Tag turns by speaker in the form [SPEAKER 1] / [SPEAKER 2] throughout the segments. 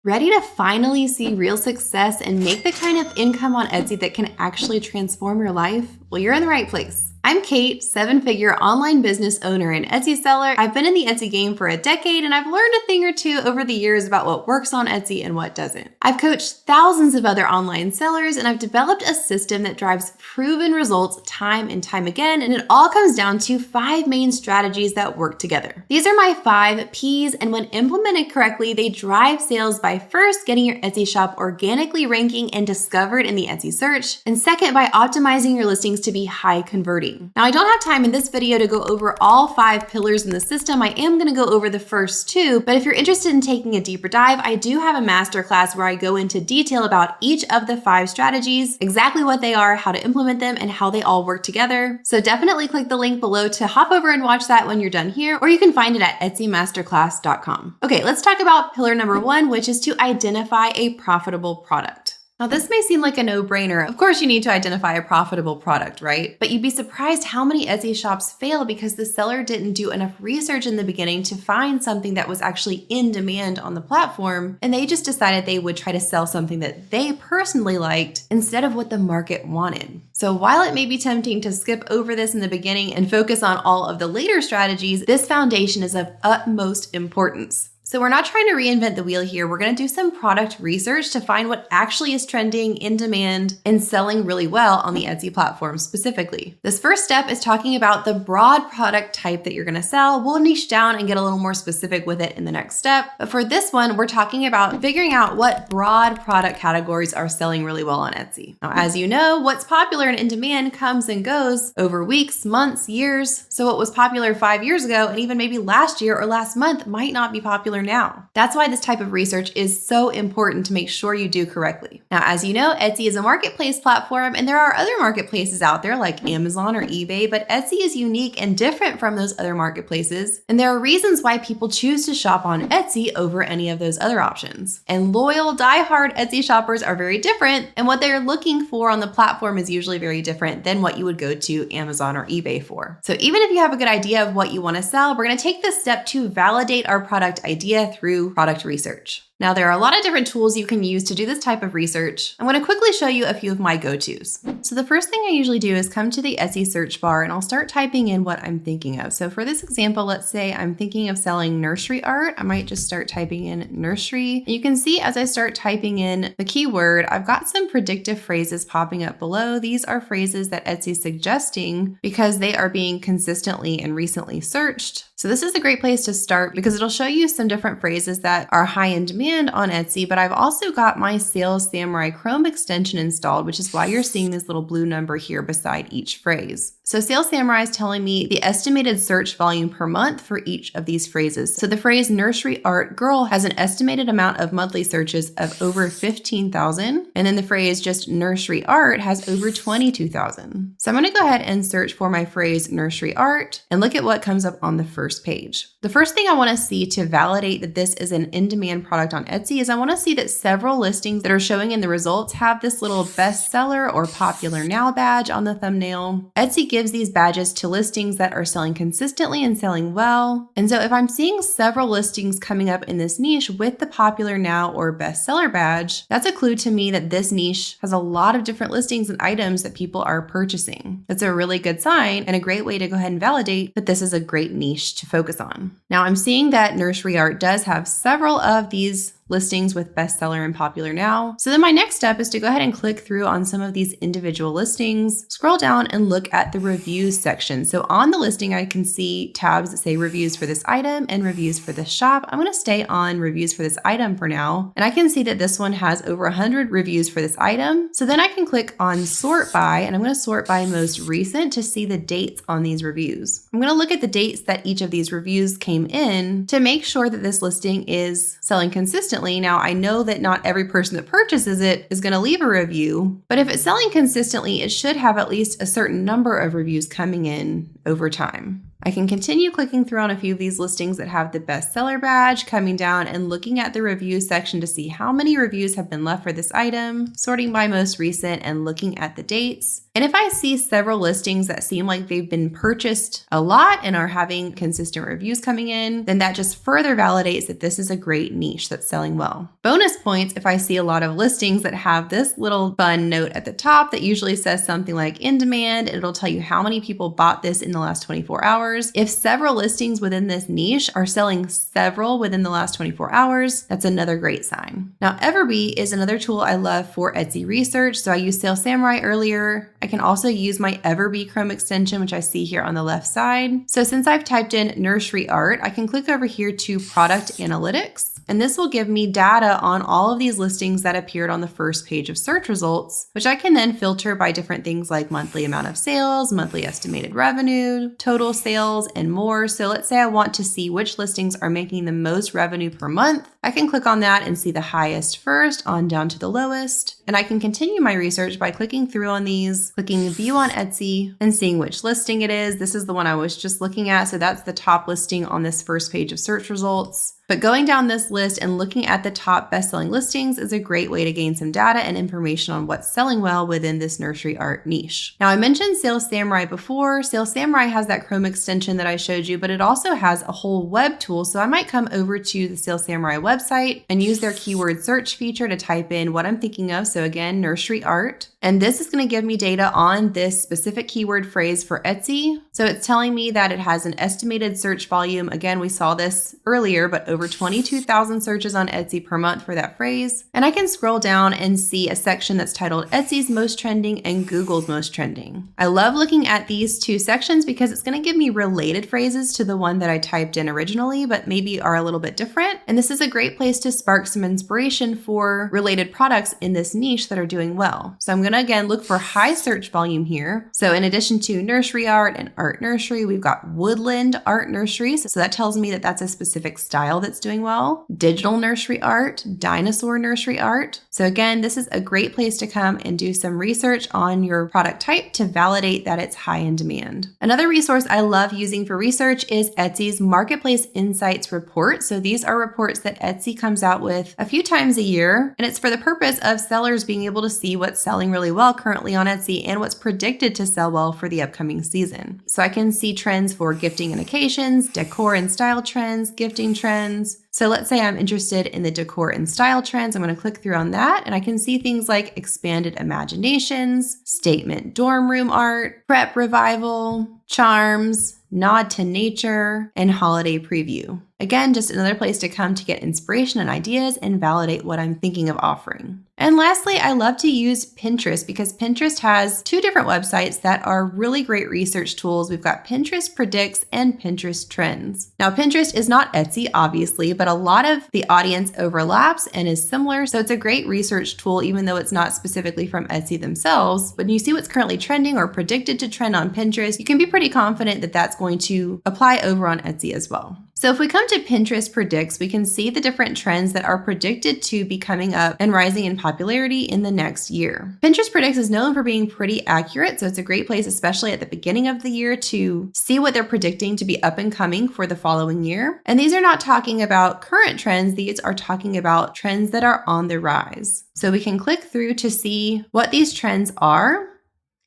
[SPEAKER 1] Ready to finally see real success and make the kind of income on Etsy that can actually transform your life? Well, you're in the right place. I'm Kate, 7-figure online business owner and Etsy seller. I've been in the Etsy game for a decade and I've learned a thing or two over the years about what works on Etsy and what doesn't. I've coached thousands of other online sellers and I've developed a system that drives proven results time and time again, and it all comes down to 5 main strategies that work together. These are my 5 P's, and when implemented correctly, they drive sales by first getting your Etsy shop organically ranking and discovered in the Etsy search, and second by optimizing your listings to be high converting. Now, I don't have time in this video to go over all 5 pillars in the system. I am going to go over the first 2, but if you're interested in taking a deeper dive, I do have a masterclass where I go into detail about each of the 5 strategies, exactly what they are, how to implement them, and how they all work together. So definitely click the link below to hop over and watch that when you're done here, or you can find it at etsymasterclass.com. Okay, let's talk about pillar number 1, which is to identify a profitable product. Now, this may seem like a no-brainer. Of course, you need to identify a profitable product, right? But you'd be surprised how many Etsy shops fail because the seller didn't do enough research in the beginning to find something that was actually in demand on the platform, and they just decided they would try to sell something that they personally liked instead of what the market wanted. So while it may be tempting to skip over this in the beginning and focus on all of the later strategies, this foundation is of utmost importance. So we're not trying to reinvent the wheel here. We're going to do some product research to find what actually is trending, in demand, and selling really well on the Etsy platform specifically. This first step is talking about the broad product type that you're going to sell. We'll niche down and get a little more specific with it in the next step. But for this one, we're talking about figuring out what broad product categories are selling really well on Etsy. Now, as you know, what's popular and in demand comes and goes over weeks, months, years. So what was popular 5 years ago and even maybe last year or last month might not be popular now. That's why this type of research is so important to make sure you do correctly. Now, as you know, Etsy is a marketplace platform, and there are other marketplaces out there like Amazon or eBay, but Etsy is unique and different from those other marketplaces. And there are reasons why people choose to shop on Etsy over any of those other options. And loyal, die-hard Etsy shoppers are very different, and what they're looking for on the platform is usually very different than what you would go to Amazon or eBay for. So even if you have a good idea of what you want to sell, we're going to take this step to validate our product idea through product research. Now, there are a lot of different tools you can use to do this type of research. I'm going to quickly show you a few of my go-tos. So the first thing I usually do is come to the Etsy search bar and I'll start typing in what I'm thinking of. So for this example, let's say I'm thinking of selling nursery art. I might just start typing in nursery. And you can see as I start typing in the keyword, I've got some predictive phrases popping up below. These are phrases that Etsy is suggesting because they are being consistently and recently searched. So this is a great place to start because it'll show you some different phrases that are high in demand on Etsy, but I've also got my Sales Samurai Chrome extension installed, which is why you're seeing this little blue number here beside each phrase. So Sales Samurai is telling me the estimated search volume per month for each of these phrases. So the phrase nursery art girl has an estimated amount of monthly searches of over 15,000. And then the phrase just nursery art has over 22,000. So I'm going to go ahead and search for my phrase nursery art and look at what comes up on the first page. The first thing I want to see to validate that this is an in-demand product on Etsy is I want to see that several listings that are showing in the results have this little bestseller or popular now badge on the thumbnail. Etsy gives these badges to listings that are selling consistently and selling well. And so if I'm seeing several listings coming up in this niche with the popular now or bestseller badge, that's a clue to me that this niche has a lot of different listings and items that people are purchasing. That's a really good sign and a great way to go ahead and validate that this is a great niche to focus on. Now I'm seeing that nursery art does have several of these listings with bestseller and popular now. So then my next step is to go ahead and click through on some of these individual listings, scroll down and look at the reviews section. So on the listing, I can see tabs that say reviews for this item and reviews for this shop. I'm going to stay on reviews for this item for now. And I can see that this one has over 100 reviews for this item. So then I can click on sort by, and I'm going to sort by most recent to see the dates on these reviews. I'm going to look at the dates that each of these reviews came in to make sure that this listing is selling consistently. Now, I know that not every person that purchases it is going to leave a review, but if it's selling consistently, it should have at least a certain number of reviews coming in over time. I can continue clicking through on a few of these listings that have the bestseller badge, coming down and looking at the reviews section to see how many reviews have been left for this item, sorting by most recent and looking at the dates. And if I see several listings that seem like they've been purchased a lot and are having consistent reviews coming in, then that just further validates that this is a great niche that's selling well. Bonus points if I see a lot of listings that have this little fun note at the top that usually says something like in demand. It'll tell you how many people bought this in the last 24 hours. If several listings within this niche are selling several within the last 24 hours, that's another great sign. Now, Everbee is another tool I love for Etsy research. So I used Sales Samurai earlier. I can also use my Everbee Chrome extension, which I see here on the left side. So since I've typed in nursery art, I can click over here to product analytics. And this will give me data on all of these listings that appeared on the first page of search results, which I can then filter by different things like monthly amount of sales, monthly estimated revenue, total sales, and more. So let's say I want to see which listings are making the most revenue per month. I can click on that and see the highest first on down to the lowest. And I can continue my research by clicking through on these, clicking view on Etsy and seeing which listing it is. This is the one I was just looking at. So that's the top listing on this first page of search results. But going down this list and looking at the top best-selling listings is a great way to gain some data and information on what's selling well within this nursery art niche. Now, I mentioned Sales Samurai before. Sales Samurai has that Chrome extension that I showed you, but it also has a whole web tool. So I might come over to the Sales Samurai website and use their keyword search feature to type in what I'm thinking of. So again, nursery art. And this is going to give me data on this specific keyword phrase for Etsy. So it's telling me that it has an estimated search volume. Again, we saw this earlier, but over 22,000 searches on Etsy per month for that phrase. And I can scroll down and see a section that's titled Etsy's Most Trending and Google's Most Trending. I love looking at these two sections because it's going to give me related phrases to the one that I typed in originally, but maybe are a little bit different. And this is a great place to spark some inspiration for related products in this niche that are doing well. So I'm going to again look for high search volume here. So in addition to nursery art and art nursery, we've got woodland art nurseries. So that tells me that that's a specific style that's doing well. Digital nursery art, dinosaur nursery art. So again, this is a great place to come and do some research on your product type to validate that it's high in demand. Another resource I love using for research is Etsy's Marketplace Insights report. So these are reports that Etsy comes out with a few times a year, and it's for the purpose of sellers being able to see what's selling really well currently on Etsy and what's predicted to sell well for the upcoming season. So I can see trends for gifting and occasions, decor and style trends, gifting trends. So let's say I'm interested in the decor and style trends. I'm going to click through on that and I can see things like expanded imaginations, statement dorm room art, prep revival, charms, nod to nature, and holiday preview. Again, just another place to come to get inspiration and ideas and validate what I'm thinking of offering. And lastly, I love to use Pinterest because Pinterest has two different websites that are really great research tools. We've got Pinterest Predicts and Pinterest Trends. Now, Pinterest is not Etsy, obviously, but a lot of the audience overlaps and is similar. So it's a great research tool, even though it's not specifically from Etsy themselves. When you see what's currently trending or predicted to trend on Pinterest, you can be pretty confident that that's going to apply over on Etsy as well. So if we come to Pinterest Predicts, we can see the different trends that are predicted to be coming up and rising in popularity in the next year. Pinterest Predicts is known for being pretty accurate, so it's a great place, especially at the beginning of the year, to see what they're predicting to be up and coming for the following year. And these are not talking about current trends, these are talking about trends that are on the rise. So we can click through to see what these trends are.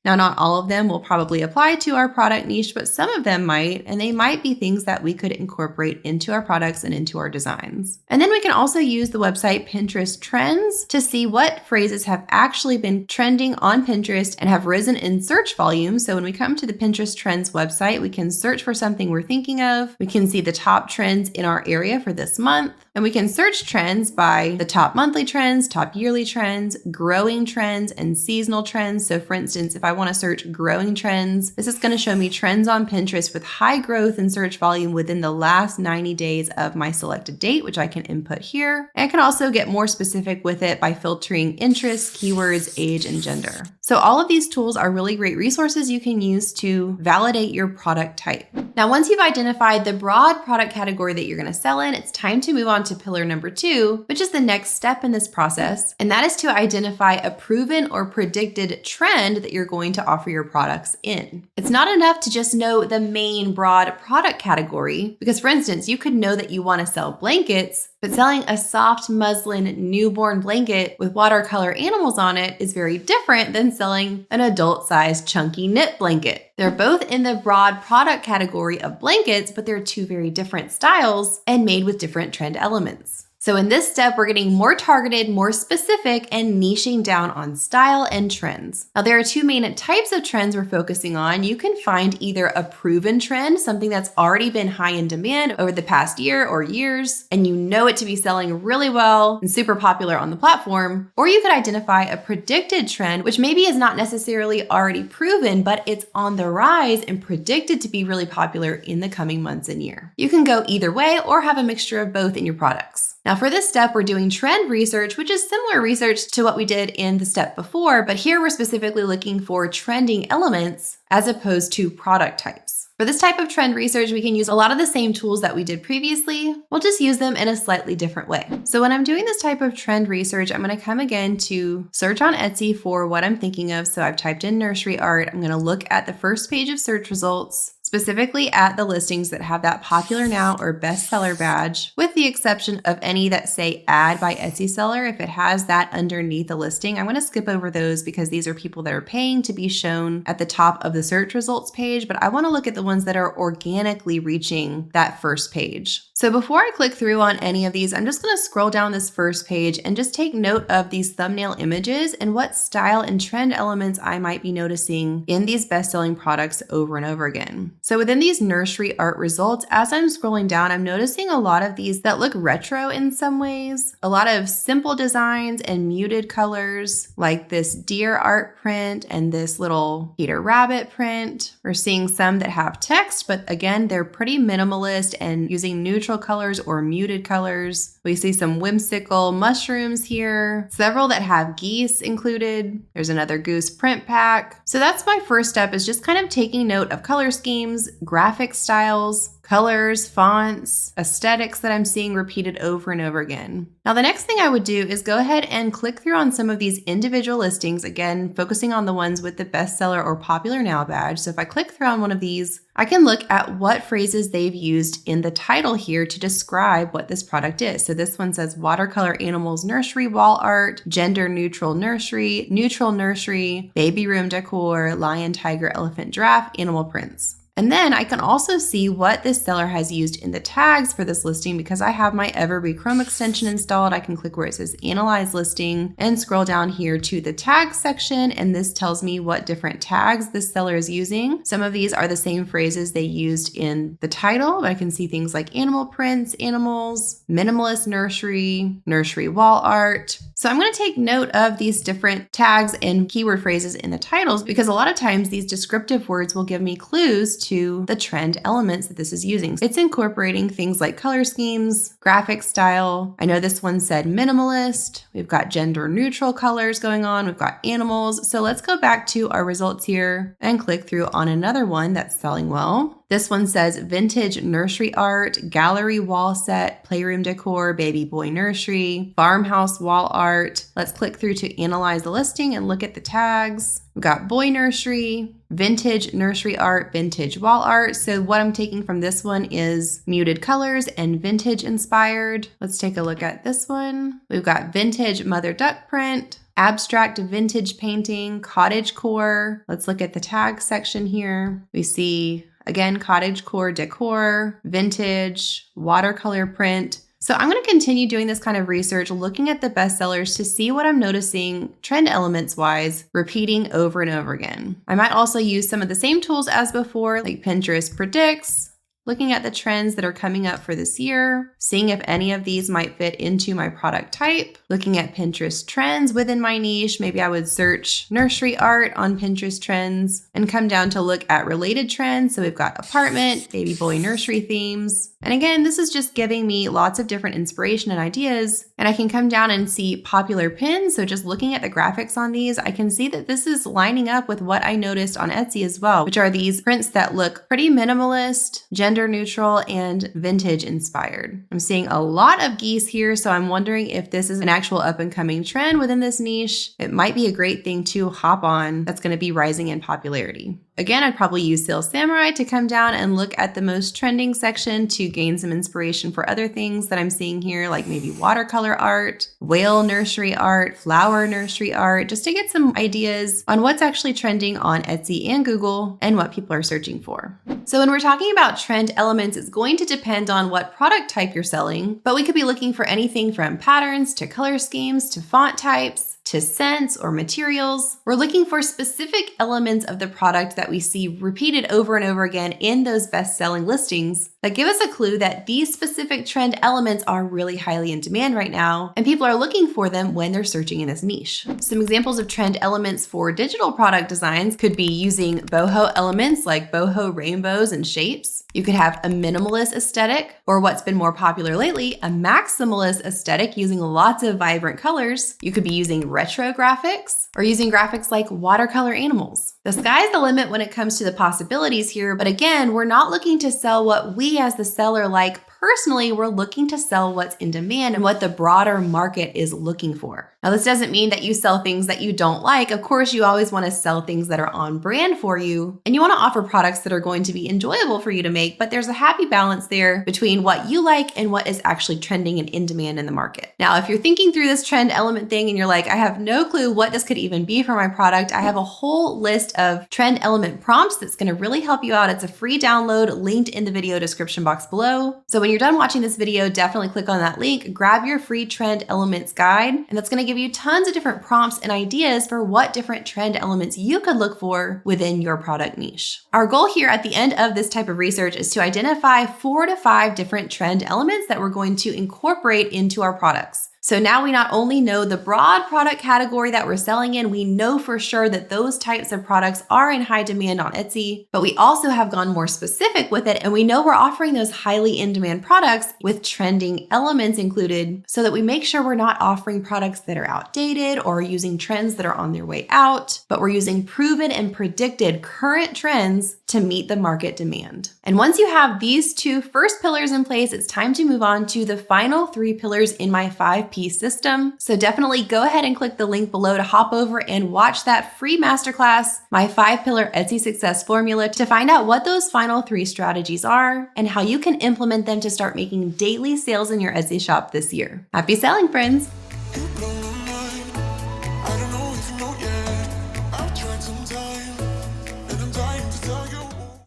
[SPEAKER 1] Now, not all of them will probably apply to our product niche, but some of them might, and they might be things that we could incorporate into our products and into our designs. And then we can also use the website Pinterest Trends to see what phrases have actually been trending on Pinterest and have risen in search volume. So when we come to the Pinterest Trends website, we can search for something we're thinking of. We can see the top trends in our area for this month. And we can search trends by the top monthly trends, top yearly trends, growing trends, and seasonal trends. So for instance, if I want to search growing trends, this is going to show me trends on Pinterest with high growth in search volume within the last 90 days of my selected date, which I can input here. And I can also get more specific with it by filtering interests, keywords, age, and gender. So all of these tools are really great resources you can use to validate your product type. Now, once you've identified the broad product category that you're going to sell in, it's time to move on to pillar number 2, which is the next step in this process. And that is to identify a proven or predicted trend that you're going going to offer your products in. It's not enough to just know the main broad product category, because for instance, you could know that you want to sell blankets, but selling a soft muslin newborn blanket with watercolor animals on it is very different than selling an adult-sized chunky knit blanket. They're both in the broad product category of blankets, but they're two very different styles and made with different trend elements. So in this step, we're getting more targeted, more specific, and niching down on style and trends. Now, there are two main types of trends we're focusing on. You can find either a proven trend, something that's already been high in demand over the past year or years, and you know it to be selling really well and super popular on the platform, or you could identify a predicted trend, which maybe is not necessarily already proven, but it's on the rise and predicted to be really popular in the coming months and year. You can go either way or have a mixture of both in your products. Now for this step, we're doing trend research, which is similar research to what we did in the step before, but here we're specifically looking for trending elements as opposed to product types. For this type of trend research, we can use a lot of the same tools that we did previously. We'll just use them in a slightly different way. So when I'm doing this type of trend research, I'm going to come again to search on Etsy for what I'm thinking of. So I've typed in nursery art. I'm going to look at the first page of search results, specifically at the listings that have that popular now or bestseller badge, with the exception of any that say add by Etsy seller. If it has that underneath the listing, I'm going to skip over those because these are people that are paying to be shown at the top of the search results page, but I want to look at the ones that are organically reaching that first page. So before I click through on any of these, I'm just going to scroll down this first page and just take note of these thumbnail images and what style and trend elements I might be noticing in these best-selling products over and over again. So within these nursery art results, as I'm scrolling down, I'm noticing a lot of these that look retro in some ways, a lot of simple designs and muted colors, like this deer art print and this little Peter Rabbit print. We're seeing some that have text, but again, they're pretty minimalist and using neutral colors or muted colors. We see some whimsical mushrooms here, several that have geese included. There's another goose print pack. So that's my first step, is just kind of taking note of color schemes, graphic styles, colors, fonts, aesthetics that I'm seeing repeated over and over again. Now, the next thing I would do is go ahead and click through on some of these individual listings, again, focusing on the ones with the bestseller or popular now badge. So if I click through on one of these, I can look at what phrases they've used in the title here to describe what this product is. So this one says watercolor animals nursery wall art, gender neutral nursery, baby room decor, lion, tiger, elephant, giraffe, animal prints. And then I can also see what this seller has used in the tags for this listing. Because I have my Everbee Chrome extension installed, I can click where it says Analyze Listing and scroll down here to the tags section. And this tells me what different tags this seller is using. Some of these are the same phrases they used in the title. I can see things like animal prints, animals, minimalist nursery, nursery wall art. So I'm going to take note of these different tags and keyword phrases in the titles, because a lot of times these descriptive words will give me clues to the trend elements that this is using. It's incorporating things like color schemes, graphic style. I know this one said minimalist. We've got gender neutral colors going on. We've got animals. So let's go back to our results here and click through on another one that's selling well. This one says vintage nursery art, gallery wall set, playroom decor, baby boy nursery, farmhouse wall art. Let's click through to analyze the listing and look at the tags. We've got boy nursery, vintage nursery art, vintage wall art. So what I'm taking from this one is muted colors and vintage inspired. Let's take a look at this one. We've got vintage mother duck print, abstract vintage painting, cottage core. Let's look at the tag section here. We see, again, cottage core decor, vintage, watercolor print. So I'm going to continue doing this kind of research, looking at the bestsellers to see what I'm noticing trend elements wise, repeating over and over again. I might also use some of the same tools as before, like Pinterest predicts, looking at the trends that are coming up for this year, seeing if any of these might fit into my product type, looking at Pinterest trends within my niche. Maybe I would search nursery art on Pinterest trends and come down to look at related trends. So we've got apartment, baby boy nursery themes, And again, this is just giving me lots of different inspiration and ideas. And I can come down and see popular pins. So just looking at the graphics on these, I can see that this is lining up with what I noticed on Etsy as well, which are these prints that look pretty minimalist, gender neutral, and vintage inspired. I'm seeing a lot of geese here, so I'm wondering if this is an actual up and coming trend within this niche. It might be a great thing to hop on that's going to be rising in popularity. Again, I'd probably use Sail Samurai to come down and look at the most trending section to gain some inspiration for other things that I'm seeing here, like maybe watercolor art, whale nursery art, flower nursery art, just to get some ideas on what's actually trending on Etsy and Google and what people are searching for. So when we're talking about trend elements, it's going to depend on what product type you're selling, but we could be looking for anything from patterns to color schemes to font types to scents or materials. We're looking for specific elements of the product that we see repeated over and over again in those best-selling listings that give us a clue that these specific trend elements are really highly in demand right now, and people are looking for them when they're searching in this niche. Some examples of trend elements for digital product designs could be using boho elements like boho rainbows and shapes. You could have a minimalist aesthetic, or what's been more popular lately, a maximalist aesthetic using lots of vibrant colors. You could be using retro graphics or using graphics like watercolor animals. The sky's the limit when it comes to the possibilities here, but again, we're not looking to sell what we as the seller like. Personally, we're looking to sell what's in demand and what the broader market is looking for. Now, this doesn't mean that you sell things that you don't like. Of course, you always want to sell things that are on brand for you, and you want to offer products that are going to be enjoyable for you to make, but there's a happy balance there between what you like and what is actually trending and in demand in the market. Now, if you're thinking through this trend element thing and you're like, I have no clue what this could even be for my product, I have a whole list of trend element prompts that's going to really help you out. It's a free download linked in the video description box below. So when you're done watching this video, definitely click on that link, grab your free trend elements guide, and that's going to give you tons of different prompts and ideas for what different trend elements you could look for within your product niche. Our goal here at the end of this type of research is to identify 4 to 5 different trend elements that we're going to incorporate into our products. So now we not only know the broad product category that we're selling in, we know for sure that those types of products are in high demand on Etsy, but we also have gone more specific with it, and we know we're offering those highly in-demand products with trending elements included so that we make sure we're not offering products that are outdated or using trends that are on their way out, but we're using proven and predicted current trends to meet the market demand. And once you have these 2 first pillars in place, it's time to move on to the final 3 pillars in my 5-piece system. So definitely go ahead and click the link below to hop over and watch that free masterclass, my 5-pillar Etsy success formula, to find out what those final 3 strategies are and how you can implement them to start making daily sales in your Etsy shop this year. Happy selling, friends!